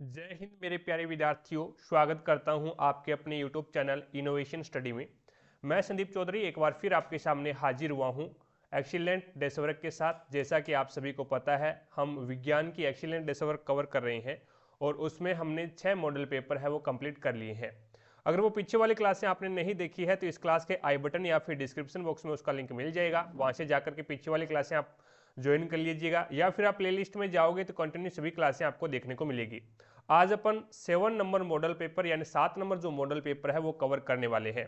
जय हिंद मेरे प्यारे विद्यार्थियों, स्वागत करता हूं आपके अपने यूट्यूब चैनल इनोवेशन स्टडी में। मैं संदीप चौधरी एक बार फिर आपके सामने हाजिर हुआ हूं एक्सीलेंट डेसवर्क के साथ। जैसा कि आप सभी को पता है, हम विज्ञान की एक्सीलेंट डेसवर्क कवर कर रहे हैं और उसमें हमने 6 मॉडल पेपर है वो कंप्लीट कर लिए हैं। अगर वो पीछे वाली क्लासें आपने नहीं देखी है तो इस क्लास के आई बटन या फिर डिस्क्रिप्शन बॉक्स में उसका लिंक मिल जाएगा, वहां से जाकर के पीछे वाली क्लासें आप ज्वाइन कर लीजिएगा, या फिर आप प्लेलिस्ट में जाओगे तो कंटिन्यू सभी क्लासें आपको देखने को मिलेगी। आज अपन 7 नंबर मॉडल पेपर यानी 7 नंबर जो मॉडल पेपर है वो कवर करने वाले हैं।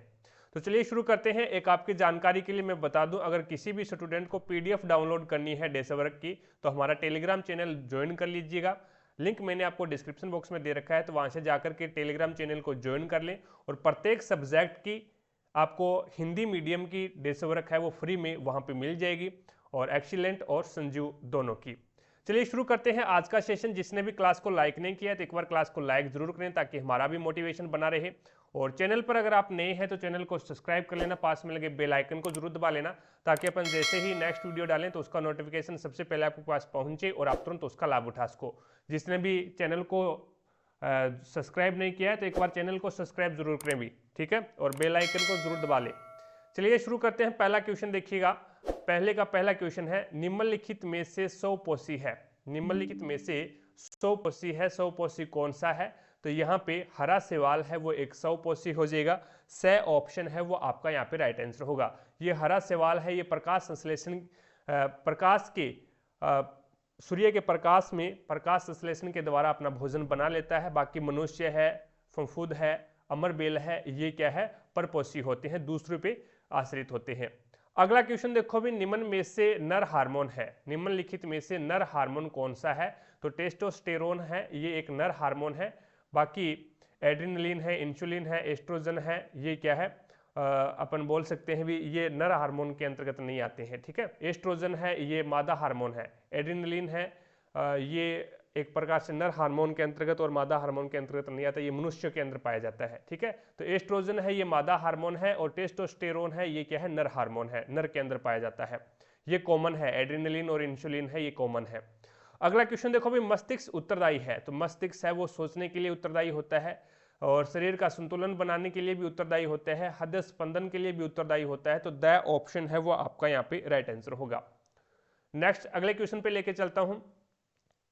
तो चलिए शुरू करते हैं। एक आपकी जानकारी के लिए मैं बता दूं, अगर किसी भी स्टूडेंट को पीडीएफ डाउनलोड करनी है डेसवर्क की तो हमारा टेलीग्राम चैनल ज्वाइन कर लीजिएगा। लिंक मैंने आपको डिस्क्रिप्शन बॉक्स में दे रखा है, तो वहां से जाकर के टेलीग्राम चैनल को ज्वाइन कर लें और प्रत्येक सब्जेक्ट की आपको हिंदी मीडियम की डेसवर्क है वो फ्री में वहां पे मिल जाएगी, और एक्सीलेंट और संजीव दोनों की। चलिए शुरू करते हैं आज का सेशन। जिसने भी क्लास को लाइक नहीं किया तो एक बार क्लास को लाइक जरूर करें ताकि हमारा भी मोटिवेशन बना रहे। और चैनल पर अगर आप नए हैं तो चैनल को सब्सक्राइब कर लेना, पास में लगे बेल आइकन को जरूर दबा लेना ताकि अपन जैसे ही नेक्स्ट वीडियो डालें तो उसका नोटिफिकेशन सबसे पहले आपके पास पहुंचे और आप तुरंत उसका लाभ उठा सको। जिसने भी चैनल को सब्सक्राइब नहीं किया है तो एक बार चैनल को सब्सक्राइब जरूर करें भी, ठीक है, और बेल आइकन को जरूर दबा लें। चलिए शुरू करते हैं। पहला क्वेश्चन देखिएगा। पहले का पहला क्वेश्चन है, निम्नलिखित में से सौपोषी है। निम्नलिखित में से सौपोषी है, सौपोषी कौन सा है? तो यहाँ पे हरा सवाल है वो एक सौपोषी हो जाएगा। स ऑप्शन है वो आपका यहाँ पे राइट आंसर होगा। ये हरा सवाल है, ये प्रकाश संश्लेषण प्रकाश के सूर्य के प्रकाश में प्रकाश संश्लेषण के द्वारा अपना भोजन बना लेता है। बाकी मनुष्य है, फफूंद है, अमरबेल है, ये क्या है, परपोषी होते हैं, दूसरे पे आश्रित होते हैं। अगला क्वेश्चन देखो भी, निम्न में से नर हार्मोन है। निम्नलिखित में से नर हार्मोन कौन सा है? तो टेस्टोस्टेरोन है, ये एक नर हार्मोन है। बाकी एड्रेनलिन है, इंसुलिन है, एस्ट्रोजन है, ये क्या है, अपन बोल सकते हैं भी ये नर हार्मोन के अंतर्गत नहीं आते हैं, ठीक है। एस्ट्रोजन है, ये मादा हार्मोन है। एड्रेनलिन है, ये एक प्रकार से नर हार्मोन के अंतर्गत और मादा हार्मोन के अंतर्गत नहीं आता, ये मनुष्य के अंदर पाया जाता है, ठीक है। तो एस्ट्रोजन है, ये मादा हार्मोन है, और टेस्टोस्टेरोन है, ये क्या है, नर हार्मोन है, नर के अंदर पाया जाता है। ये कॉमन है, एड्रेनलिन और इंसुलिन है, ये कॉमन है। अगला क्वेश्चन देखो भी, मस्तिष्क उत्तरदायी है। तो मस्तिष्क है वो सोचने के लिए उत्तरदायी होता है, और शरीर का संतुलन बनाने के लिए भी उत्तरदायी होता है, हृदय स्पंदन के लिए भी उत्तरदायी होता है। तो द ऑप्शन है वो आपका यहाँ पे राइट आंसर होगा। नेक्स्ट अगले क्वेश्चन पे लेके चलता हूं।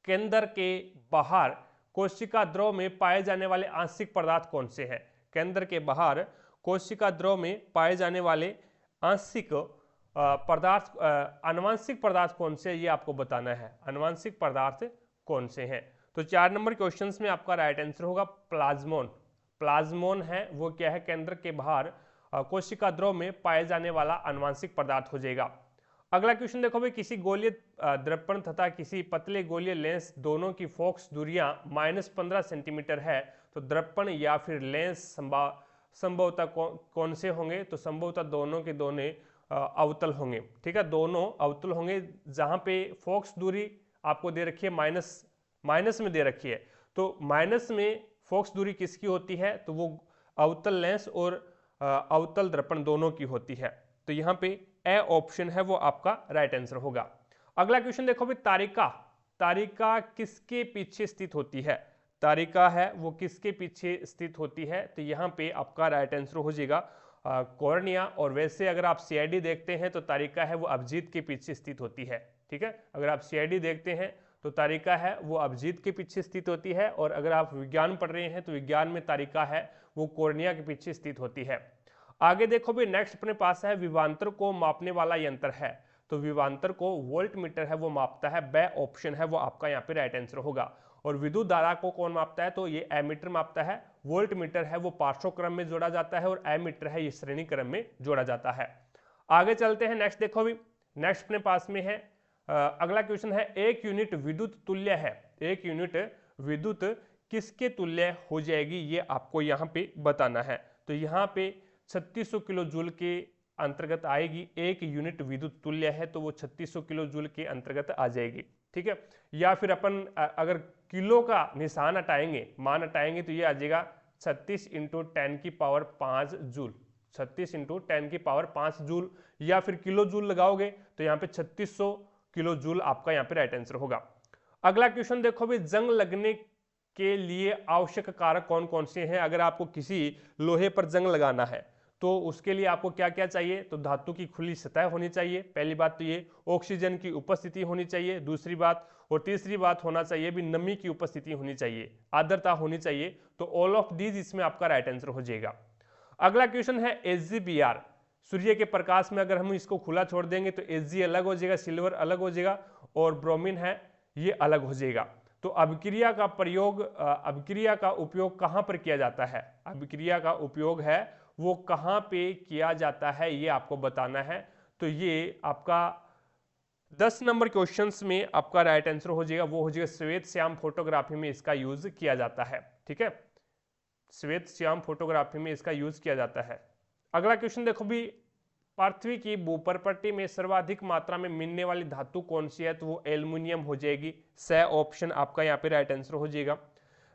केंद्र के बाहर कोशिका द्रव में पाए जाने वाले आंशिक पदार्थ कौन से हैं? केंद्र के बाहर कोशिका द्रव में पाए जाने वाले आंशिक पदार्थ आनुवांशिक पदार्थ कौन से, ये आपको बताना है। आनुवांशिक पदार्थ कौन से हैं? तो 4 नंबर क्वेश्चंस में आपका राइट आंसर होगा प्लाज्मोन। प्लाज्मोन है वो क्या है, केंद्र के बाहर कोशिका द्रव में पाए जाने वाला आनुवांशिक पदार्थ हो जाएगा। अगला क्वेश्चन देखो भाई, किसी गोलीय दर्पण तथा किसी पतले गोलीय लेंस दोनों की फोकस दूरियां -15 सेंटीमीटर है, तो दर्पण या फिर लेंस संभवतः कौन से होंगे? तो संभवतः दोनों के दोनों अवतल होंगे, ठीक है, दोनों अवतल होंगे। जहां पे फोकस दूरी आपको दे रखी है माइनस में दे रखी है, तो माइनस में फोकस दूरी किसकी होती है? तो वो अवतल लेंस और अवतल दर्पण दोनों की होती है। तो यहाँ पे ए ऑप्शन है वो आपका राइट आंसर होगा। अगला क्वेश्चन देखो भी, तारिका। तारिका किसके पीछे स्थित होती है? तारिका है वो किसके पीछे स्थित होती है? तो यहाँ पे आपका राइट आंसर हो जाएगा कॉर्निया। और वैसे अगर आप सीआईडी देखते हैं तो तारिका है वो अभिजीत के पीछे स्थित होती है, ठीक है। अगर आप सीआईडी देखते हैं तो तारिका है वो अभिजीत के पीछे स्थित होती है, और अगर आप विज्ञान पढ़ रहे हैं तो विज्ञान में तारिका है वो कॉर्निया के पीछे स्थित होती है। आगे देखो भी, नेक्स्ट अपने पास है विभवांतर को मापने वाला यंत्र है। तो विभवांतर को वोल्ट मीटर है वो मापता है। बे ऑप्शन है वो आपका यहाँ पे राइट आंसर होगा। और विद्युत धारा को कौन मापता है? तो ये एमीटर मापता है। वोल्ट मीटर है वो पार्श्व क्रम में जोड़ा जाता है, और एमीटर है ये श्रेणी क्रम में जोड़ा जाता है। आगे चलते हैं। नेक्स्ट देखो भी, नेक्स्ट अपने पास में है अगला क्वेश्चन है, एक यूनिट विद्युत तुल्य है। एक यूनिट विद्युत किसके तुल्य हो जाएगी, ये आपको यहाँ पे बताना है। तो यहाँ पे 3600 किलो जूल के अंतर्गत आएगी। एक यूनिट विद्युत तुल्य है तो वो 3600 किलो जूल के अंतर्गत आ जाएगी, ठीक है। या फिर अपन अगर किलो का निशान हटाएंगे, मान हटाएंगे, तो ये आ जाएगा 36 × 10⁵ जूल। 36 × 10⁵ जूल, या फिर किलो जूल लगाओगे तो यहाँ पे 3600 किलो जूल आपका यहाँ पे राइट आंसर होगा। अगला क्वेश्चन देखो भी, जंग लगने के लिए आवश्यक कारक कौन कौन से हैं। अगर आपको किसी लोहे पर जंग लगाना है तो उसके लिए आपको क्या क्या चाहिए, तो धातु की खुली सतह होनी चाहिए, पहली बात तो ये, ऑक्सीजन की उपस्थिति होनी चाहिए, दूसरी बात, और तीसरी बात होना चाहिए भी नमी की उपस्थिति होनी चाहिए, आर्द्रता होनी चाहिए। तो ऑल ऑफ दीज इसमें आपका राइट आंसर हो जाएगा। अगला क्वेश्चन है SgBr। सूर्य के प्रकाश में अगर हम इसको खुला छोड़ देंगे तो Hg अलग हो जाएगा, सिल्वर अलग हो जाएगा, और ब्रोमीन है ये अलग हो जाएगा। तो अभिक्रिया का प्रयोग, अभिक्रिया का उपयोग कहाँ पर किया जाता है, अभिक्रिया का उपयोग है वो कहाँ पे किया जाता है, ये आपको बताना है। तो ये आपका 10 नंबर क्वेश्चंस में आपका राइट आंसर हो जाएगा, वो हो जाएगा श्वेत श्याम फोटोग्राफी में इसका यूज किया जाता है। ठीक है, श्वेत श्याम फोटोग्राफी में इसका यूज किया जाता है। अगला क्वेश्चन देखो भी, पृथ्वी की भूपर्पट्टी में सर्वाधिक मात्रा में मिलने वाली धातु कौन सी है, तो वो एल्युमिनियम हो जाएगी। स ऑप्शन आपका यहाँ पे राइट आंसर हो जाएगा।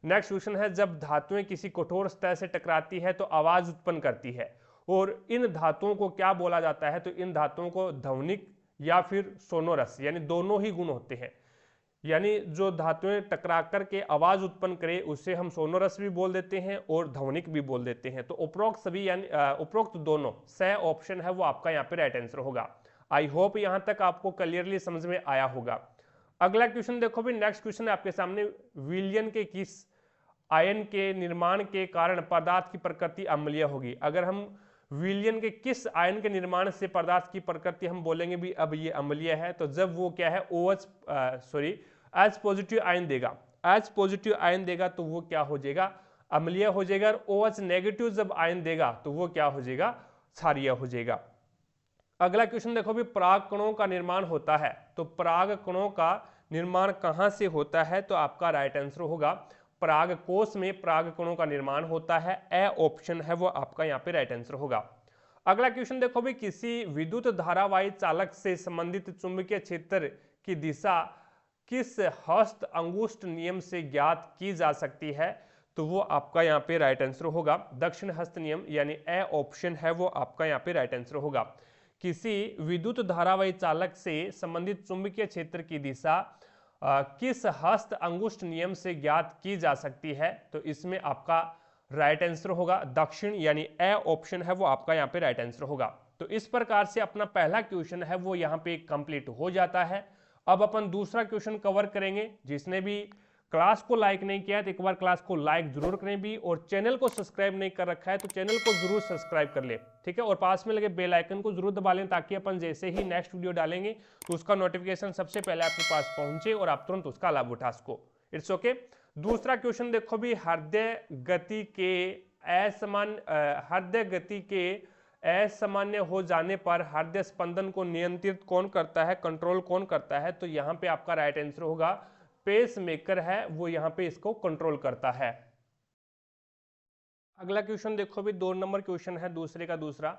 नेक्स्ट क्वेश्चन है, जब धातुएं किसी कठोर सतह से टकराती है तो आवाज उत्पन्न करती है, और इन धातुओं को क्या बोला जाता है, तो इन धातुओं को ध्वनिक या फिर सोनोरस, यानी दोनों ही गुण होते हैं। यानी जो धातुएं टकरा करके आवाज उत्पन्न करे उसे हम सोनोरस भी बोल देते हैं और ध्वनिक भी बोल देते हैं। तो उपरोक्त सभी यानी उपरोक्त दोनों, स ऑप्शन है वो आपका यहाँ पे राइट आंसर होगा। आई होप यहाँ तक आपको क्लियरली समझ में आया होगा। अगला क्वेश्चन देखो भी, नेक्स्ट क्वेश्चन है आपके सामने, विलयन के किस आयन के निर्माण के कारण पदार्थ की प्रकृति अम्लीय होगी। अगर हम विलयन के किस आयन के निर्माण से पदार्थ की प्रकृति हम बोलेंगे भी अब ये अम्लीय है, तो जब वो क्या है OH एच पॉजिटिव आयन देगा, एच पॉजिटिव आयन देगा तो वो क्या हो जाएगा, अम्लीय हो जाएगा। और OH नेगेटिव जब आयन देगा तो वो क्या हो जाएगा, क्षारीय हो जाएगा। अगला क्वेश्चन देखो भी, पराग कणों का निर्माण होता है, तो पराग कणों का निर्माण कहां से होता है, तो आपका राइट आंसर होगा पराग कोश में पराग कणों का निर्माण होता है। ए ऑप्शन है वो आपका यहाँ पे राइट आंसर होगा। अगला क्वेश्चन देखो भी, किसी विद्युत धारावाही चालक से संबंधित चुंबकीय क्षेत्र की दिशा किस हस्त अंगुष्ठ नियम से ज्ञात की जा सकती है, तो वो आपका यहाँ पे राइट आंसर होगा दक्षिण हस्त नियम, यानी ए ऑप्शन है वो आपका यहाँ पे राइट आंसर होगा। किसी विद्युत धारावाही चालक से संबंधित चुंबकीय क्षेत्र की दिशा किस हस्त अंगुष्ठ नियम से ज्ञात की जा सकती है, तो इसमें आपका राइट आंसर होगा दक्षिण, यानी ए ऑप्शन है वो आपका यहाँ पे राइट आंसर होगा। तो इस प्रकार से अपना पहला क्वेश्चन है वो यहाँ पे कंप्लीट हो जाता है। अब अपन दूसरा क्वेश्चन कवर करेंगे। जिसने भी क्लास को लाइक नहीं किया है तो एक बार क्लास को लाइक जरूर करें भी, और चैनल को सब्सक्राइब नहीं कर रखा है तो चैनल को जरूर सब्सक्राइब कर ले, ठीक है। और पास में लगे बेल आइकन को जरूर दबा लें ताकि अपन जैसे ही नेक्स्ट वीडियो डालेंगे तो उसका नोटिफिकेशन सबसे पहले आपके पास पहुंचे और आप तुरंत उसका लाभ उठा सको। It's okay. दूसरा क्वेश्चन देखो भी, हृदय गति के असामान्य हो जाने पर हृदय स्पंदन को नियंत्रित कौन करता है, कंट्रोल कौन करता है, तो यहाँ पे आपका राइट आंसर होगा पेस मेकर है वो यहाँ पे इसको कंट्रोल करता है। अगला क्वेश्चन देखो भी, 2 नंबर क्वेश्चन है दूसरे का दूसरा,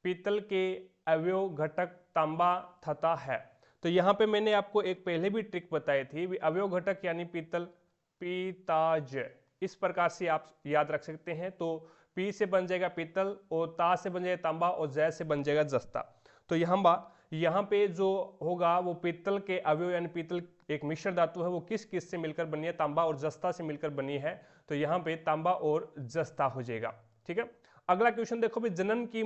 पीतल के अवयव घटक तांबा तथा है। तो यहाँ पे मैंने आपको एक पहले भी ट्रिक बताई थी, अवयव घटक यानी पीतल, पीताज, इस प्रकार से आप याद रख सकते हैं। तो पी से बन जाएगा पीतल, और ता से बन जाएगा तांबा, और जय से बन जाएगा जस्ता। तो यहाँ पे जो होगा वो पीतल के अवयव यानी पीतल एक मिश्र धातु है, वो किस किस से मिलकर बनी है, तांबा और जस्ता से मिलकर बनी है। तो यहाँ पे तांबा और जस्ता हो जाएगा, ठीक है। अगला क्वेश्चन देखो भी, जनन की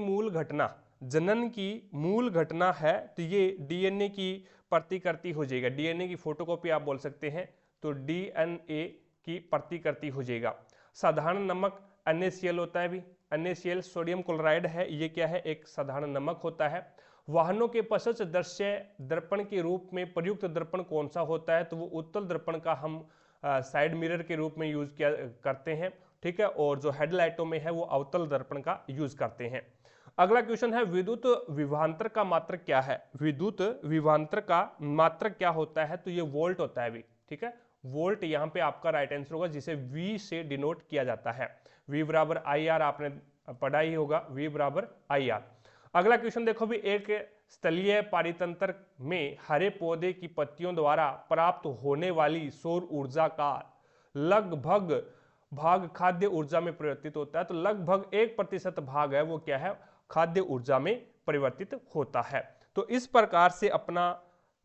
मूल घटना है, तो ये डीएनए की प्रतिकृति हो जाएगा। डीएनए की फोटोकॉपी आप बोल सकते हैं, तो डीएनए की प्रतिकृति हो जाएगा। साधारण नमक NaCl होता है भी, NaCl सोडियम क्लोराइड है, ये क्या है, एक साधारण नमक होता है। वाहनों के पश्च दृश्य दर्पण के रूप में प्रयुक्त दर्पण कौन सा होता है, तो वो उत्तल दर्पण का हम साइड मिरर के रूप में यूज किया करते हैं, ठीक है। और जो हेडलाइटों में है वो अवतल दर्पण का यूज करते हैं। अगला क्वेश्चन है, विद्युत विभवांतर का मात्रक क्या है। विद्युत विभवांतर का मात्रक क्या होता है, तो ये वोल्ट होता है भी, ठीक है। वोल्ट यहाँ पे आपका राइट आंसर होगा, जिसे V से डिनोट किया जाता है। V बराबर IR आपने पढ़ा ही होगा, V बराबर IR। अगला क्वेश्चन देखो भी, एक स्थलीय पारितंत्र में हरे पौधे की पत्तियों द्वारा प्राप्त होने वाली सौर ऊर्जा का लगभग भाग खाद्य ऊर्जा में परिवर्तित होता है। तो लगभग 1% भाग है वो क्या है, खाद्य ऊर्जा में परिवर्तित होता है। तो इस प्रकार से अपना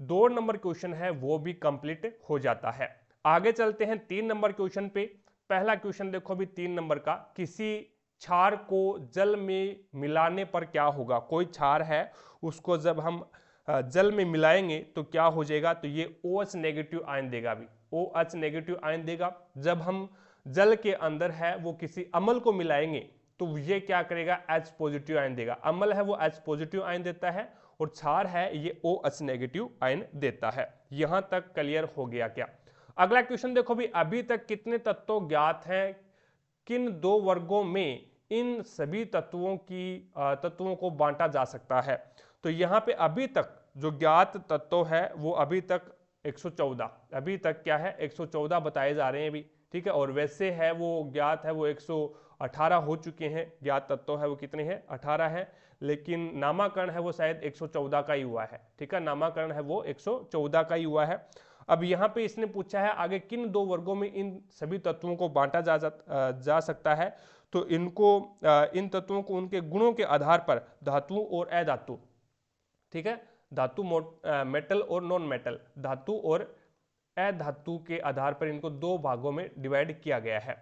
2 नंबर क्वेश्चन है वो भी कंप्लीट हो जाता है। आगे चलते हैं 3 नंबर क्वेश्चन पे। पहला क्वेश्चन देखो अभी 3 नंबर का, किसी क्षार को जल में मिलाने पर क्या होगा। कोई क्षार है उसको जब हम जल में मिलाएंगे तो क्या हो जाएगा, तो ये OH नेगेटिव आयन देगा। अभी OH नेगेटिव आयन देगा। जब हम जल के अंदर है वो किसी अम्ल को मिलाएंगे तो ये क्या करेगा, H पॉजिटिव आयन देगा। अम्ल है वो H पॉजिटिव आयन देता है और क्षार है ये OH नेगेटिव आयन देता है। यहां तक क्लियर हो गया क्या। अगला क्वेश्चन देखो भी, अभी तक कितने तत्व ज्ञात हैं, किन 2 वर्गों में इन सभी तत्वों को बांटा जा सकता है। तो यहाँ पे अभी तक जो ज्ञात तत्व है वो अभी तक 114, अभी तक क्या है 114 बताए जा रहे हैं अभी, ठीक है। और वैसे है वो ज्ञात है वो 118 हो चुके हैं, ज्ञात तत्व है वो कितने हैं 18 है, लेकिन नामाकरण है वो शायद 114 का ही हुआ है, ठीक है। नामाकरण है वो 114 का ही हुआ है। अब यहाँ पे इसने पूछा है आगे किन 2 वर्गों में इन सभी तत्वों को बांटा जा सकता है। तो इन तत्वों को उनके गुणों के आधार पर धातु और अधातु, ठीक है, धातु मेटल और नॉन मेटल, धातु और अधातु के आधार पर इनको 2 भागों में डिवाइड किया गया है।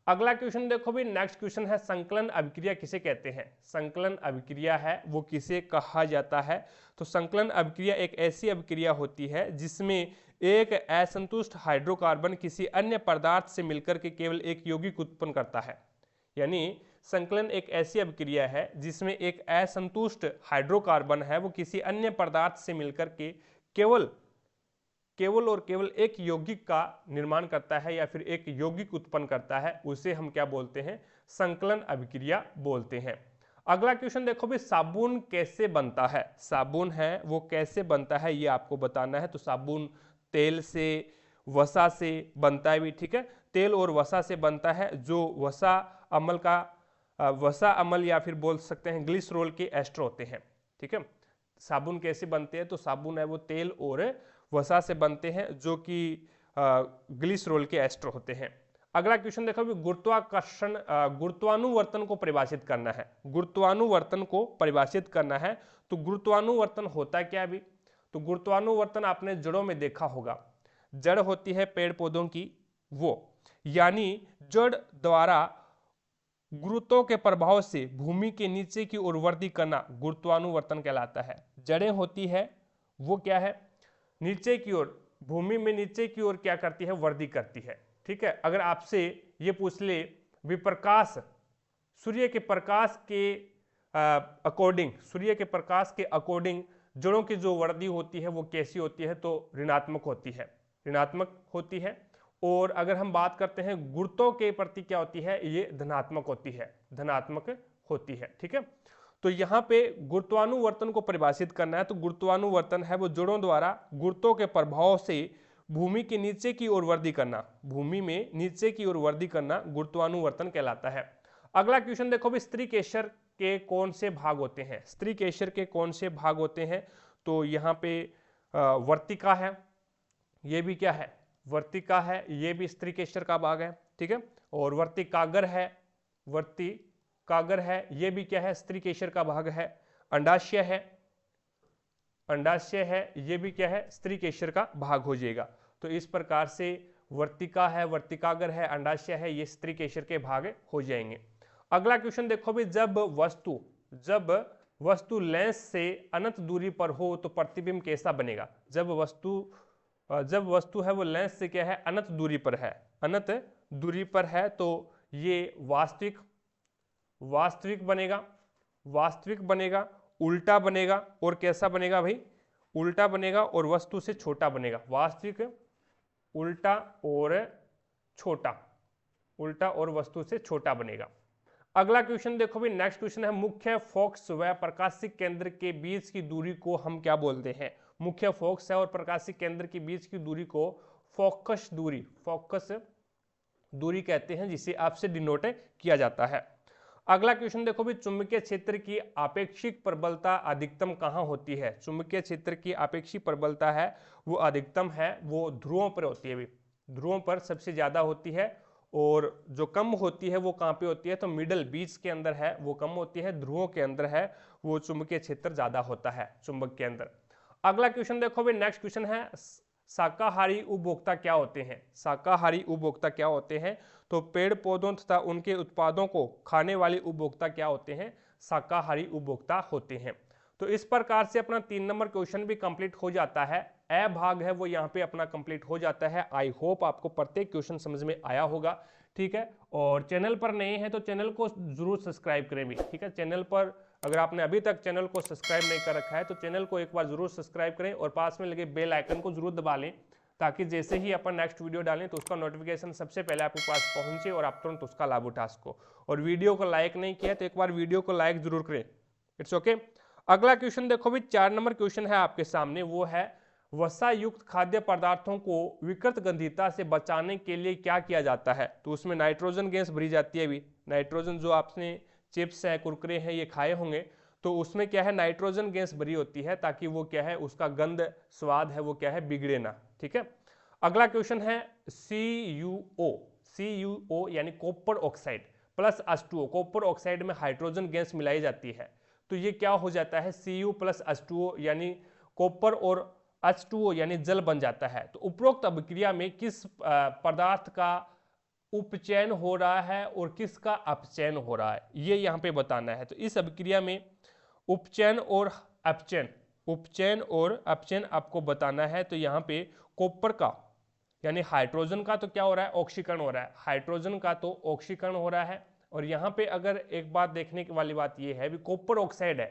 अगला क्वेश्चन देखो भी, नेक्स्ट क्वेश्चन है संकलन अभिक्रिया किसे कहते हैं। संकलन अभिक्रिया है वो किसे कहा जाता है। तो संकलन अभिक्रिया एक ऐसी अभिक्रिया होती है जिसमें एक असंतुष्ट हाइड्रोकार्बन किसी अन्य पदार्थ से मिलकर के केवल एक यौगिक उत्पन्न करता है। यानी संकलन एक ऐसी अभिक्रिया है जिसमें एक असंतुष्ट हाइड्रोकार्बन है वो किसी अन्य पदार्थ से मिलकर के केवल एक यौगिक का निर्माण करता है या फिर एक यौगिक उत्पन्न करता है, उसे हम क्या बोलते हैं, संकलन अभिक्रिया बोलते हैं। अगला क्वेश्चन देखो भी, साबुन कैसे बनता है। साबुन है वो कैसे बनता है ये आपको बताना है। तो साबुन तेल से, वसा से बनता है भी, ठीक है, तेल और वसा से बनता है। जो वसा अम्ल या फिर बोल सकते हैं ग्लिसरॉल के एस्टर होते हैं, ठीक है। साबुन कैसे बनते हैं, तो साबुन है वो तेल और वसा से बनते हैं जो कि ग्लिसरॉल के एस्टर होते हैं। अगला क्वेश्चन देखो, गुरुत्वानुवर्तन को परिभाषित करना है। गुरुत्वानुवर्तन को परिभाषित करना है तो गुरुत्वानुवर्तन होता क्या है अभी। तो गुरुत्वानुवर्तन आपने जड़ों में देखा होगा, जड़ होती है पेड़ पौधों की वो, यानी जड़ द्वारा गुरुत्व के प्रभाव से भूमि के नीचे की ओर वृद्धि करना गुरुत्वानुवर्तन कहलाता है। जड़ें होती है वो क्या है, नीचे की ओर, भूमि में नीचे की ओर क्या करती है, वृद्धि करती है, ठीक है। अगर आपसे ये पूछ ले विप्रकाश, सूर्य के प्रकाश के अकॉर्डिंग जड़ों की जो वृद्धि होती है वो कैसी होती है, तो ऋणात्मक होती है। और अगर हम बात करते हैं गुरुत्व के प्रति क्या होती है, ये धनात्मक होती है, ठीक है। तो यहाँ पे गुरुत्वानुवर्तन को परिभाषित करना है तो गुरुत्वानुवर्तन है वो जड़ों द्वारा गुरुत्व के प्रभाव से भूमि के नीचे की ओर वृद्धि करना, भूमि में नीचे की ओर वृद्धि करना गुरुत्वानुवर्तन कहलाता है। अगला क्वेश्चन देखो भी, स्त्री केशर के कौन से भाग होते हैं। स्त्री केशर के कौन से भाग होते हैं, तो यहाँ पे वर्तिका है, ये भी क्या है, वर्तिका है, ये भी स्त्री केशर का भाग है, ठीक है। और वर्तिकाग्र है, ये भी क्या है, स्त्री केशर का भाग है। अंडाशय है, ये भी क्या है, स्त्री केशर का भाग हो जाएगा। तो इस प्रकार से वर्तिका है, वर्तिकाग्र है, अंडाशय है, ये स्त्री केशर के भाग हो जाएंगे। अगला क्वेश्चन देखो भी, जब वस्तु लेंस से अनंत दूरी पर हो तो प्रतिबिंब कैसा बनेगा। जब वस्तु है वो लेंस से क्या है, अनंत दूरी पर है, तो ये वास्तविक बनेगा, उल्टा बनेगा, और कैसा बनेगा भाई, उल्टा बनेगा और वस्तु से छोटा बनेगा। वास्तविक, उल्टा और वस्तु से छोटा बनेगा। अगला क्वेश्चन देखो भी, नेक्स्ट क्वेश्चन है, मुख्य फोकस व प्रकाशिक केंद्र के बीच की दूरी को हम क्या बोलते हैं। मुख्य फोकस है और प्रकाशिक केंद्र के बीच की दूरी को फोकस दूरी कहते हैं, जिसे आपसे डिनोट किया जाता है। अगला क्वेश्चन देखो भी, चुंबकीय क्षेत्र की आपेक्षिक प्रबलता अधिकतम कहाँ होती है। चुंबकीय क्षेत्र की आपेक्षिक प्रबलता है वो अधिकतम है वो ध्रुवों पर होती है, ध्रुवों पर सबसे ज्यादा होती है। और जो कम होती है वो कहाँ पे होती है, तो मिडल बीच के अंदर है वो कम होती है, ध्रुवों के अंदर है वो चुंबकीय क्षेत्र ज्यादा होता है चुंबक के अंदर। अगला क्वेश्चन देखो भी, नेक्स्ट क्वेश्चन है, शाकाहारी उपभोक्ता क्या होते हैं? शाकाहारी उपभोक्ता क्या होते हैं? तो पेड़ पौधों तथा उनके उत्पादों को खाने वाले उपभोक्ता क्या होते हैं? शाकाहारी उपभोक्ता होते हैं। तो इस प्रकार से अपना 3 नंबर क्वेश्चन भी कंप्लीट हो जाता है। ए भाग है वो यहाँ पे अपना कंप्लीट हो जाता है। आई होप आपको प्रत्येक क्वेश्चन समझ में आया होगा, ठीक है। और चैनल पर नए हैं तो चैनल को जरूर सब्सक्राइब करें भी, ठीक है। चैनल पर अगर आपने अभी तक चैनल को सब्सक्राइब नहीं कर रखा है तो चैनल को एक बार जरूर सब्सक्राइब करें और पास में लगे बेल आइकन को जरूर दबा लें, ताकि जैसे ही अपन नेक्स्ट वीडियो डालें तो उसका नोटिफिकेशन सबसे पहले आपके पास पहुंचे और आप तुरंत उसका लाभ उठा सको। और वीडियो को लाइक नहीं किया तो एक बार वीडियो को लाइक जरूर करें। It's okay. अगला क्वेश्चन देखो भी, 4 नंबर क्वेश्चन है आपके सामने, वो है वसा युक्त खाद्य पदार्थों को विकृत गंधीयता से बचाने के लिए क्या किया जाता है? तो उसमें नाइट्रोजन गैस भरी जाती है। अभी नाइट्रोजन जो आपने चिप्स है, कुरकुरे हैं, ये खाए होंगे, तो उसमें क्या है, नाइट्रोजन गैस भरी होती है, ताकि वो क्या है, उसका गंध स्वाद है वो क्या है, बिगड़े ना, ठीक है। अगला क्वेश्चन है CuO यानी copper oxide plus H2O। Copper oxide में हाइड्रोजन गैस मिलाई जाती है, तो ये क्या हो जाता है, Cu प्लस H2O यानी कॉपर और H2O यानी जल बन जाता है। तो उपरोक्त अभिक्रिया में किस पदार्थ का उपचयन हो रहा है और किसका अपचयन हो रहा है, ये यहाँ पे बताना है। तो इस अभिक्रिया में उपचयन और अपचयन आपको बताना है। तो यहाँ पे कॉपर का यानी हाइड्रोजन का तो क्या हो रहा है, ऑक्सीकरण हो रहा है। हाइड्रोजन का तो ऑक्सीकरण हो रहा है। और यहाँ पे अगर एक बात देखने वाली बात ये है, कॉपर ऑक्साइड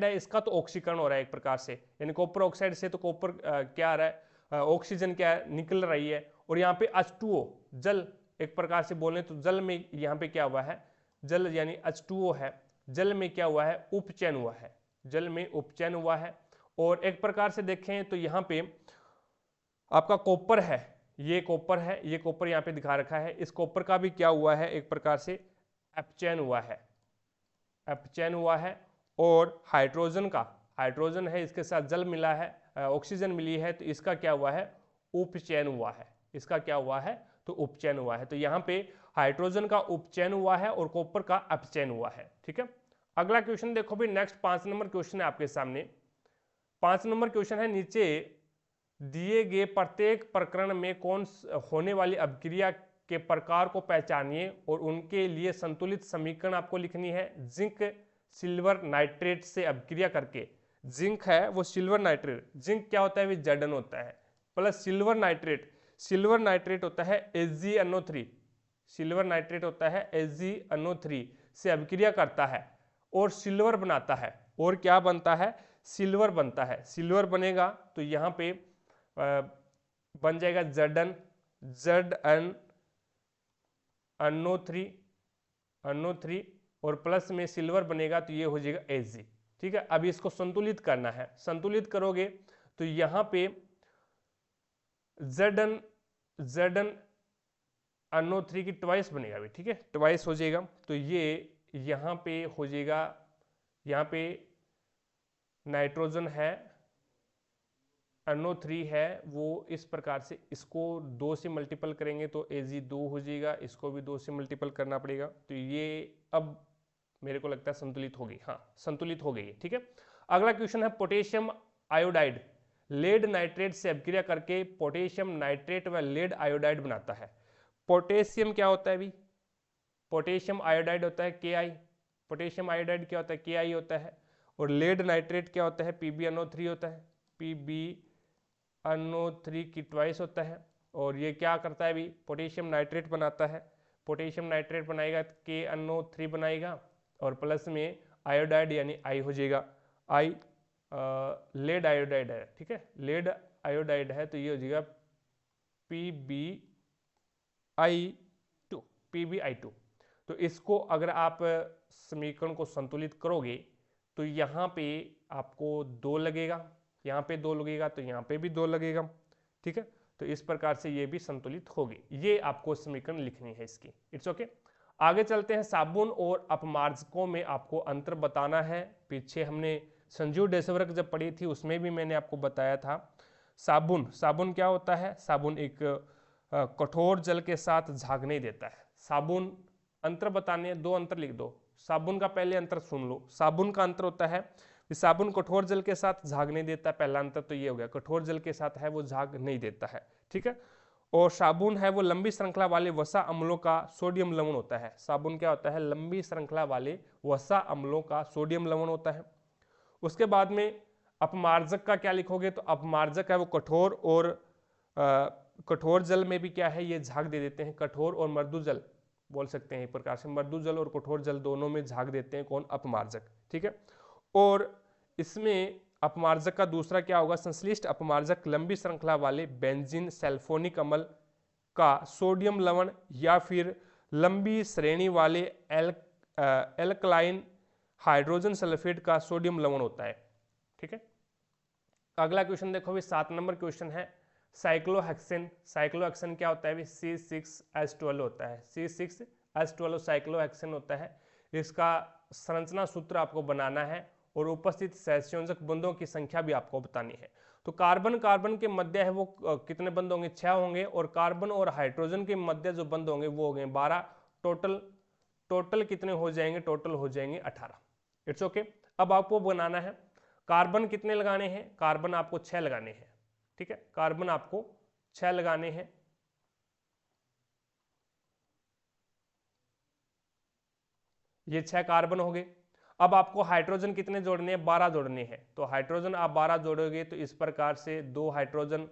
है, इसका तो ऑक्सीकरण हो रहा है एक प्रकार से, यानी कॉपर ऑक्साइड से तो कॉपर क्या आ रहा है, ऑक्सीजन क्या निकल रही है। और यहाँ पे H2O जल, एक प्रकार से बोले तो जल में यहाँ पे क्या हुआ है, जल यानी H2O है, जल में क्या हुआ है, उपचयन हुआ है, जल में उपचयन हुआ है। और एक प्रकार से देखें तो यहाँ पे आपका कॉपर है, ये कॉपर है, ये कॉपर यहाँ पे दिखा रखा है, इस कॉपर का भी क्या हुआ है, एक प्रकार से अपचयन हुआ है। और हाइड्रोजन है, इसके साथ जल मिला है, ऑक्सीजन मिली है, तो इसका क्या हुआ है, उपचयन हुआ है। इसका क्या हुआ है, तो उपचयन हुआ है। तो यहाँ पे हाइड्रोजन का उपचयन हुआ है और कॉपर का अपचयन हुआ है, ठीक है। अगला क्वेश्चन देखो भी, नेक्स्ट 5 नंबर क्वेश्चन है आपके सामने। 5 नंबर क्वेश्चन है, नीचे दिए गए प्रत्येक प्रकरण में कौन होने वाली अभिक्रिया के प्रकार को पहचानिए और उनके लिए संतुलित समीकरण आपको लिखनी है। जिंक सिल्वर नाइट्रेट से अभिक्रिया करके, जिंक है वो सिल्वर नाइट्रेट, जिंक क्या होता है, जर्डन होता है, प्लस सिल्वर नाइट्रेट होता है Ag_NO3, सिल्वर नाइट्रेट होता है Ag_NO3 से अभिक्रिया करता है और सिल्वर बनाता है। और क्या बनता है, सिल्वर बनता है। सिल्वर बनेगा तो यहाँ पे बन जाएगा ZnNO3 और प्लस में सिल्वर बनेगा तो ये हो जाएगा Ag, ठीक है। अब इसको संतुलित करना है, संतुलित करोगे तो यहाँ पे ZnNO3 की ट्वाइस बनेगा भी, ठीक है, ट्वाइस हो जाएगा। तो ये यहाँ पे हो जाएगा, यहाँ पे नाइट्रोजन है, NO3 है, वो इस प्रकार से इसको 2 से मल्टीपल करेंगे तो Ag2 हो जाएगा, इसको भी 2 से मल्टीपल करना पड़ेगा। तो ये अब मेरे को लगता है संतुलित हो गई, हाँ संतुलित हो गई है, ठीक है। अगला क्वेश्चन है, पोटेशियम आयोडाइड लेड नाइट्रेट से अभिक्रिया करके पोटेशियम नाइट्रेट व लेड आयोडाइड बनाता है। पोटेशियम क्या होता है अभी, पोटेशियम आयोडाइड होता है Ki, पोटेशियम आयोडाइड क्या होता है, Ki होता है। और लेड नाइट्रेट क्या होता है, PbNO3 होता है, PbNO3 की ट्वाइस होता है। और ये क्या करता है अभी, पोटेशियम नाइट्रेट बनाता है। पोटेशियम नाइट्रेट बनाएगा तो KNO3 बनाएगा और प्लस में आयोडाइड यानी आई हो जाएगा, आई लेड आयोडाइड है, ठीक है, लेड आयोडाइड है तो ये हो जाएगा PbI2। तो इसको अगर आप समीकरण को संतुलित करोगे तो यहाँ पे आपको 2 लगेगा, यहाँ पे 2 लगेगा, तो यहाँ पे भी 2 लगेगा, ठीक है। तो इस प्रकार से ये भी संतुलित होगी। ये आपको समीकरण लिखनी है इसकी, इट्स ओके। आगे चलते हैं, साबुन और अपमार्जकों में आपको अंतर बताना है। पीछे हमने संजीव डेसवर्क जब पढ़ी थी उसमें भी मैंने आपको बताया था। साबुन क्या होता है, साबुन एक कठोर जल के साथ झाग नहीं देता है। साबुन अंतर बताने, 2 अंतर लिख दो। साबुन का पहले अंतर सुन लो। साबुन का अंतर होता है ये साबुन कठोर जल के साथ झाग नहीं देता, पहला अंतर तो ये हो गया, कठोर जल के साथ है वो झाग नहीं देता है, ठीक है। और साबुन है वो लंबी श्रृंखला वाले वसा अम्लों का सोडियम लवण होता है। साबुन क्या होता है, लंबी श्रृंखला वाले वसा अम्लों का सोडियम लवण होता है। उसके बाद में अपमार्जक का क्या लिखोगे, तो अपमार्जक है वो कठोर और कठोर जल में भी क्या है ये झाग दे देते हैं, कठोर और मृदु जल बोल सकते हैं एक प्रकार से, मृदु जल और कठोर जल दोनों में झाग देते हैं कौन, अपमार्जक, ठीक है। और इसमें अपमार्जक का दूसरा क्या होगा, संश्लिष्ट अपमार्जक लंबी श्रृंखला वाले बेंजीन सल्फोनिक अम्ल का सोडियम लवण या फिर लंबी श्रेणी वाले एल्कलाइन हाइड्रोजन सल्फेट का सोडियम लवण होता है, ठीक है। अगला क्वेश्चन देखो भी 7 नंबर क्वेश्चन है साइक्लोहेक्सेन। साइक्लोहेक्सेन क्या होता है, C6H12 होता है, C6H12 साइक्लोहेक्सेन होता है। इसका संरचना सूत्र आपको बनाना है और उपस्थित सहसंयोजक बंधों की संख्या भी आपको बतानी है। तो कार्बन कार्बन के मध्य है वो कितने बंध होंगे, 6 होंगे, और कार्बन और हाइड्रोजन के मध्य जो बंध होंगे वो होंगे 12। टोटल कितने हो जाएंगे, टोटल हो जाएंगे 18। It's okay. अब आपको बनाना है कार्बन कितने लगाने हैं, कार्बन आपको 6 लगाने हैं, ठीक है, कार्बन आपको 6 लगाने हैं। ये 6 कार्बन हो गए। अब आपको हाइड्रोजन कितने जोड़ने हैं, 12 जोड़ने हैं। तो हाइड्रोजन आप 12 जोड़ोगे तो इस प्रकार से 2 हाइड्रोजन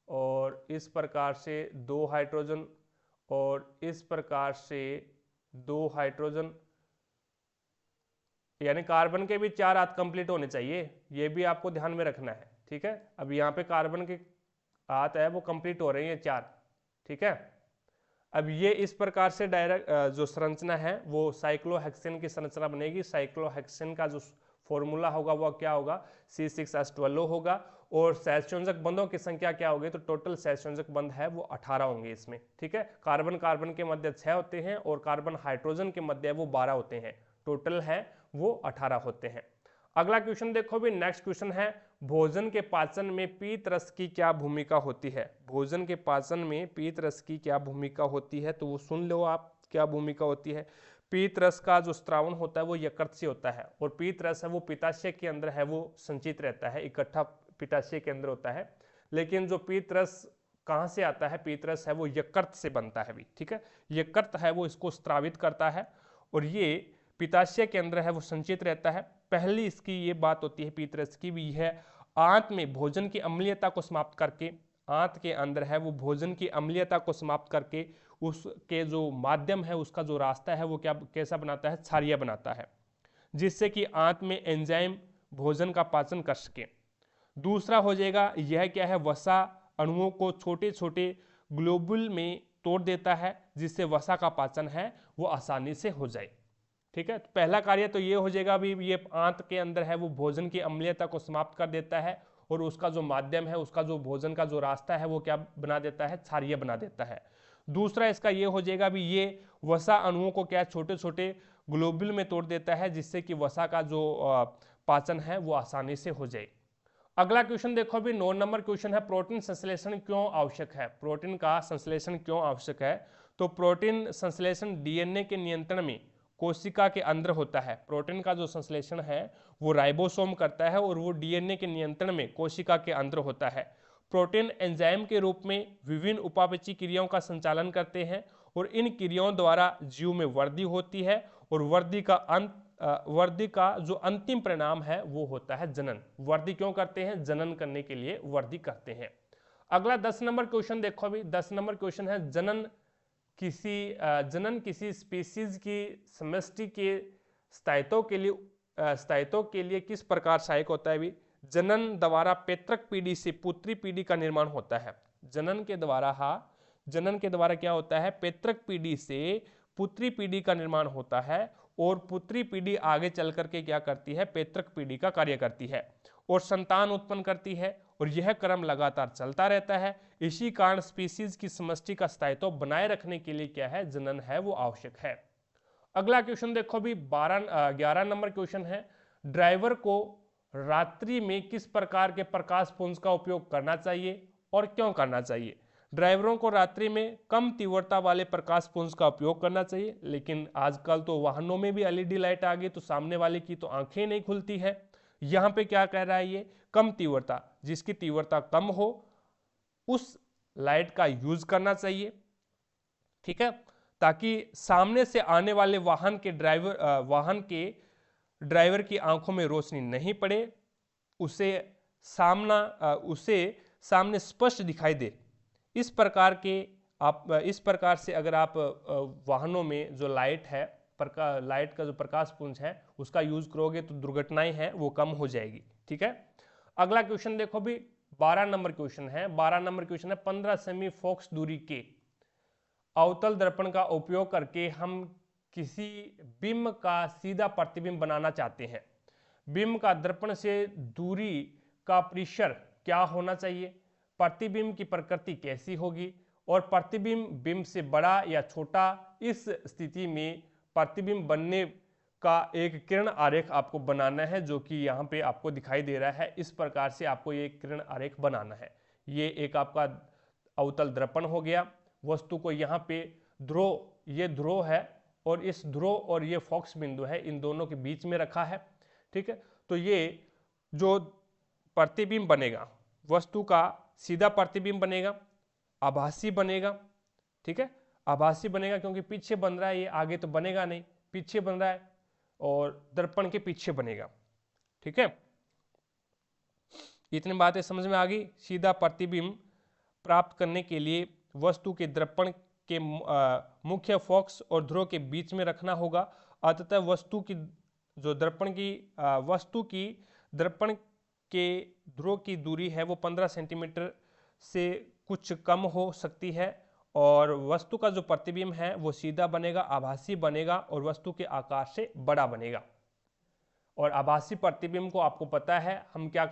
और इस प्रकार से 2 हाइड्रोजन और इस प्रकार से 2 हाइड्रोजन, यानी कार्बन के भी 4 हाथ कंप्लीट होने चाहिए, ये भी आपको ध्यान में रखना है, ठीक है। अब यहाँ पे कार्बन के हाथ है वो कंप्लीट हो रहे हैं 4, ठीक है। अब ये इस प्रकार से डायरेक्ट जो संरचना है वो साइक्लोहेक्सेन की संरचना बनेगी। साइक्लोहेक्सेन का जो फॉर्मूला होगा वो क्या होगा, C6H12 होगा, और सहसंयोजक बंधों की संख्या क्या होगी, तो टोटल सहसंयोजक बंध है वो 18 होंगे इसमें, ठीक है। कार्बन कार्बन के मध्य 6 होते हैं और कार्बन हाइड्रोजन के मध्य वो 12 होते हैं, टोटल है वो 18 होते हैं। अगला क्वेश्चन देखो भी, नेक्स्ट क्वेश्चन है भोजन के पाचन में पीत रस की क्या भूमिका होती है। भोजन के पाचन में पीत रस की क्या भूमिका होती है, तो वो सुन लो आप क्या भूमिका होती है। पीत रस का जो स्त्रावण होता है वो यकृत से होता है, और पीत रस है वो पित्ताशय के अंदर है वो संचित रहता है, इकट्ठा पित्ताशय के अंदर होता है। लेकिन जो पीत रस कहाँ से आता है, पीत रस है वो यकृत से बनता है भी, ठीक है। यकृत है वो इसको स्त्रावित करता है और ये पित्ताशय के अंदर है वो संचित रहता है। पहली इसकी ये बात होती है पीत रस की भी है, आंत में भोजन की अम्लीयता को समाप्त करके, आंत के अंदर है वो भोजन की अम्लीयता को समाप्त करके उसके जो माध्यम है उसका जो रास्ता है वो क्या कैसा बनाता है, क्षारीय बनाता है, जिससे कि आंत में एंजाइम भोजन का पाचन कर सके। दूसरा हो जाएगा यह क्या है, वसा अणुओं को छोटे छोटे ग्लोबुल में तोड़ देता है, जिससे वसा का पाचन है वो आसानी से हो जाए, ठीक है। तो पहला कार्य तो ये हो जाएगा अभी, ये आंत के अंदर है वो भोजन की अम्लीयता को समाप्त कर देता है और उसका जो माध्यम है उसका जो भोजन का जो रास्ता है वो क्या बना देता है, क्षारीय बना देता है। दूसरा इसका ये हो जाएगा अभी, ये वसा अणुओं को क्या छोटे छोटे ग्लोबुल में तोड़ देता है, जिससे कि वसा का जो पाचन है वो आसानी से हो जाए। अगला क्वेश्चन देखो अभी 9 नंबर क्वेश्चन है, प्रोटीन संश्लेषण क्यों आवश्यक है। प्रोटीन का संश्लेषण क्यों आवश्यक है, तो प्रोटीन संश्लेषण डीएनए के नियंत्रण में कोशिका के अंदर होता है। प्रोटीन का जो संश्लेषण है वो राइबोसोम करता है और वो डीएनए के नियंत्रण में कोशिका के अंदर होता है। प्रोटीन एंजाइम के रूप में विभिन्न उपापचयी क्रियाओं का संचालन करते हैं और इन क्रियाओं द्वारा जीव में वृद्धि होती है और वृद्धि का जो अंतिम परिणाम है वो होता है जनन। वृद्धि क्यों करते हैं, जनन करने के लिए वृद्धि करते हैं। अगला 10 नंबर क्वेश्चन देखो अभी, 10 नंबर क्वेश्चन है जनन किसी स्पीसीज की समष्टि के स्थायित्व के लिए किस प्रकार सहायक होता है भी। जनन द्वारा पैतृक पीढ़ी से पुत्री पीढ़ी का निर्माण होता है। जनन के द्वारा क्या होता है, पैतृक पीढ़ी से पुत्री पीढ़ी का निर्माण होता है और पुत्री पीढ़ी आगे चल करके क्या करती है, पैतृक पीढ़ी का कार्य करती है और संतान उत्पन्न करती है और यह क्रम लगातार चलता रहता है। इसी कारण स्पीसीज की समष्टि का स्थायित्व बनाए रखने के लिए क्या है, जनन है वो आवश्यक है। अगला क्वेश्चन देखो भी 11 नंबर क्वेश्चन है, ड्राइवर को रात्रि में किस प्रकार के प्रकाश पुंज का उपयोग करना चाहिए और क्यों करना चाहिए। ड्राइवरों को रात्रि में कम तीव्रता वाले प्रकाश पुंज का उपयोग करना चाहिए, लेकिन आजकल तो वाहनों में भी एलईडी लाइट आ गई तो सामने वाले की तो आंखें नहीं खुलती है, यहाँ पे क्या कह रहा है ये, कम तीव्रता, जिसकी तीव्रता कम हो उस लाइट का यूज करना चाहिए, ठीक है, ताकि सामने से आने वाले वाहन के ड्राइवर की आंखों में रोशनी नहीं पड़े, उसे सामने स्पष्ट दिखाई दे। इस प्रकार से अगर आप वाहनों में जो लाइट है, लाइट का जो प्रकाश पुंज है उसका यूज करोगे तो दुर्घटनाएं हैं वो कम हो जाएगी, ठीक है। अगला क्वेश्चन देखो भी, 12 नंबर क्वेश्चन है। 12 नंबर क्वेश्चन है, 15 सेमी फोकस दूरी के अवतल दर्पण का उपयोग करके हम किसी बिंब का सीधा प्रतिबिंब बनाना चाहते हैं। बिंब का दर्पण से दूरी का परिसर क्या होना चाहिए, प्रतिबिंब की प्रकृति कैसी होगी, और प्रतिबिंब बिंब से बड़ा या छोटा। इस स्थिति में प्रतिबिंब बनने का एक किरण आरेख आपको बनाना है, जो कि यहाँ पे आपको दिखाई दे रहा है। इस प्रकार से आपको ये किरण आरेख बनाना है। ये एक आपका अवतल दर्पण हो गया। वस्तु को यहाँ पे ध्रुव, ये ध्रुव है और इस ध्रुव और ये फोकस बिंदु है, इन दोनों के बीच में रखा है, ठीक है। तो ये जो प्रतिबिंब बनेगा, वस्तु का सीधा प्रतिबिंब बनेगा, आभासी बनेगा, ठीक है, आभासी बनेगा क्योंकि पीछे बन रहा है, ये आगे तो बनेगा नहीं, पीछे बन रहा है और दर्पण के पीछे बनेगा, ठीक है। इतनी बातें समझ में आ गई। सीधा प्रतिबिंब प्राप्त करने के लिए वस्तु के दर्पण के मुख्य फोकस और ध्रुव के बीच में रखना होगा। अतः वस्तु की दर्पण के ध्रुव की दूरी है वो 15 सेंटीमीटर से कुछ कम हो सकती है, और वस्तु का जो प्रतिबिंब है वो सीधा बनेगा, आभासी बनेगा और वस्तु के आकार से बड़ा बनेगा। और आभासी प्रतिबिंब को आपको पता है हम क्या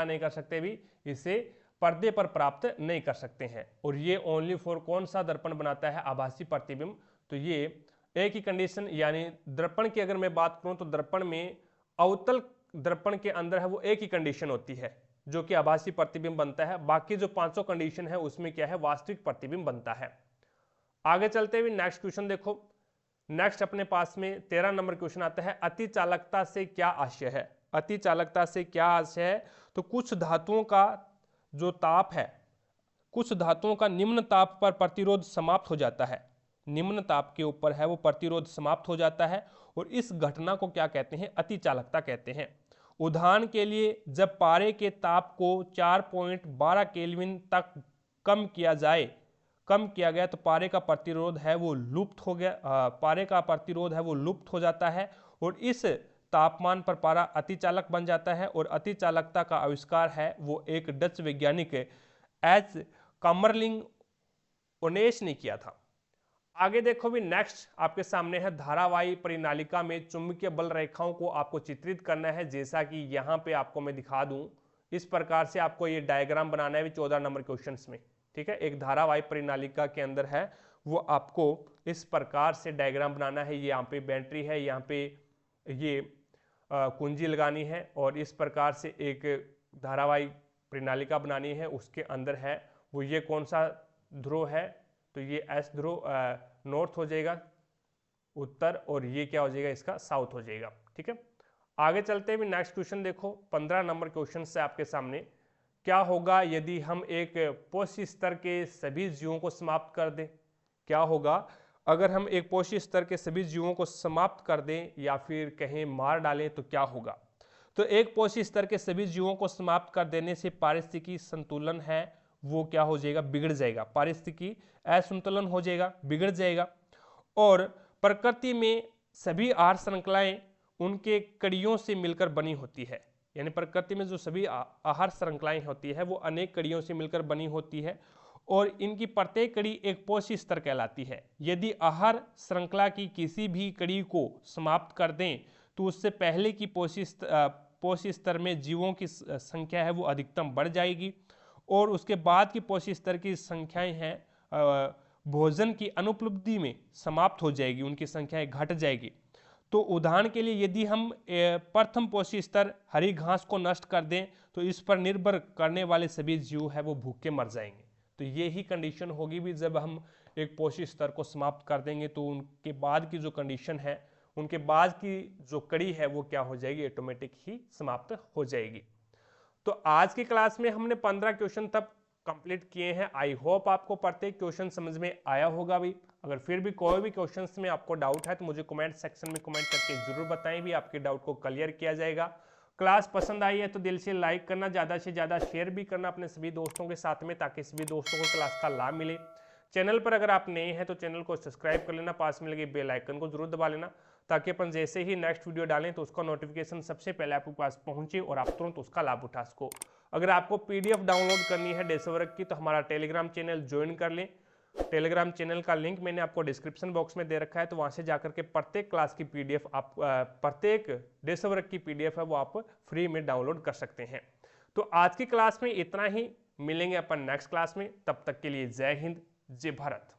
नहीं कर सकते भी, इसे पर्दे पर प्राप्त नहीं कर सकते हैं। और ये ओनली फॉर कौन सा दर्पण बनाता है, आभासी प्रतिबिंब। तो ये एक ही कंडीशन, यानी दर्पण की अगर मैं बात करूं तो दर्पण में अवतल दर्पण के अंदर है वो एक ही कंडीशन होती है जो कि आभासी प्रतिबिंब बनता है। बाकी जो 500 कंडीशन है उसमें क्या है, वास्तविक प्रतिबिंब बनता है। आगे चलते हुए नेक्स्ट क्वेश्चन देखो। नेक्स्ट अपने पास में 13 नंबर क्वेश्चन आता है, अति चालकता से क्या आशय है। अति चालकता से क्या आशय है, तो कुछ धातुओं का जो ताप है, कुछ धातुओं का निम्न ताप पर प्रतिरोध समाप्त हो जाता है, निम्न ताप के ऊपर है वो प्रतिरोध समाप्त हो जाता है, और इस घटना को क्या कहते हैं, अति चालकता कहते हैं। उदाहरण के लिए जब पारे के ताप को 4.12 केल्विन तक कम किया गया तो पारे का प्रतिरोध है वो लुप्त हो गया, पारे का प्रतिरोध है वो लुप्त हो जाता है, और इस तापमान पर पारा अतिचालक बन जाता है। और अतिचालकता का आविष्कार है वो एक डच वैज्ञानिक एच कामरलिंग ओनेस ने किया था। आगे देखो भी, नेक्स्ट आपके सामने है धारावाही परिनालिका में चुंबकीय बल रेखाओं को आपको चित्रित करना है। जैसा कि यहाँ पे आपको मैं दिखा दूं, इस प्रकार से आपको ये डायग्राम बनाना है 14 नंबर क्वेश्चंस में, ठीक है। एक धारावाही परिनालिका के अंदर है वो आपको इस प्रकार से डायग्राम बनाना है। ये यहाँ पे बैटरी है, यहाँ पे ये कुंजी लगानी है, और इस प्रकार से एक धारावाही प्रणालिका बनानी है। उसके अंदर है वो ये कौन सा ध्रुव है, तो ये एस ध्रुव नॉर्थ हो जाएगा, उत्तर, और ये क्या हो जाएगा, इसका साउथ हो जाएगा, ठीक है। आगे चलते हुए नेक्स्ट क्वेश्चन देखो। 15 नंबर क्वेश्चन से आपके सामने, क्या होगा यदि हम एक पोषी स्तर के सभी जीवों को समाप्त कर दें। क्या होगा अगर हम एक पोषी स्तर के सभी जीवों को समाप्त कर दें या फिर कहीं मार डालें तो क्या होगा। तो एक पोषी स्तर के सभी जीवों को समाप्त कर देने से पारिस्थितिकी संतुलन है वो क्या हो जाएगा, बिगड़ जाएगा, पारिस्थितिकी असंतुलन हो जाएगा, बिगड़ जाएगा। और प्रकृति में सभी आहार श्रृंखलाएं उनके कड़ियों से मिलकर बनी होती है, यानी प्रकृति में जो सभी आहार श्रृंखलाएं होती है वो अनेक कड़ियों से मिलकर बनी होती है, और इनकी प्रत्येक कड़ी एक पोषी स्तर कहलाती है। यदि आहार श्रृंखला की किसी भी कड़ी को समाप्त कर दें तो उससे पहले की पोषी स्तर में जीवों की संख्या है वो अधिकतम बढ़ जाएगी, और उसके बाद की पोषी स्तर की संख्याएं हैं भोजन की अनुपलब्धि में समाप्त हो जाएगी, उनकी संख्याएं घट जाएगी। तो उदाहरण के लिए यदि हम प्रथम पोषी स्तर हरी घास को नष्ट कर दें तो इस पर निर्भर करने वाले सभी जीव है वो भूखे मर जाएंगे। तो ये ही कंडीशन होगी भी जब हम एक पोषी स्तर को समाप्त कर देंगे, तो उनके बाद की जो कंडीशन है उनके बाद की जो कड़ी है वो क्या हो जाएगी, ऑटोमेटिक ही समाप्त हो जाएगी। तो आज की क्लास में हमने 15 क्वेश्चन तक कंप्लीट किए हैं। आई होप आपको प्रत्येक क्वेश्चन समझ में आया होगा भी। अगर फिर भी कोई भी क्वेश्चन में आपको डाउट है तो मुझे कमेंट सेक्शन में कमेंट करके जरूर बताएं, भी आपके डाउट को क्लियर किया जाएगा। क्लास पसंद आई है तो दिल से लाइक करना, ज़्यादा से ज़्यादा शेयर भी करना अपने सभी दोस्तों के साथ में, ताकि सभी दोस्तों को क्लास का लाभ मिले। चैनल पर अगर आप नए हैं तो चैनल को सब्सक्राइब कर लेना, पास में लगे बेल आइकन को जरूर दबा लेना, ताकि अपन जैसे ही नेक्स्ट वीडियो डालें तो उसका नोटिफिकेशन सबसे पहले आपके पास पहुंचे और आप तुरंत उसका लाभ उठा सको। अगर आपको पीडीएफ डाउनलोड करनी है डेसवर्क की तो हमारा टेलीग्राम चैनल ज्वाइन कर लें। टेलीग्राम चैनल का लिंक मैंने आपको डिस्क्रिप्शन बॉक्स में दे रखा है, तो वहां से जाकर के प्रत्येक क्लास की पीडीएफ आप प्रत्येक डेसवर्क की पीडीएफ है वो आप फ्री में डाउनलोड कर सकते हैं। तो आज की क्लास में इतना ही, मिलेंगे अपन नेक्स्ट क्लास में, तब तक के लिए जय हिंद, जय भारत।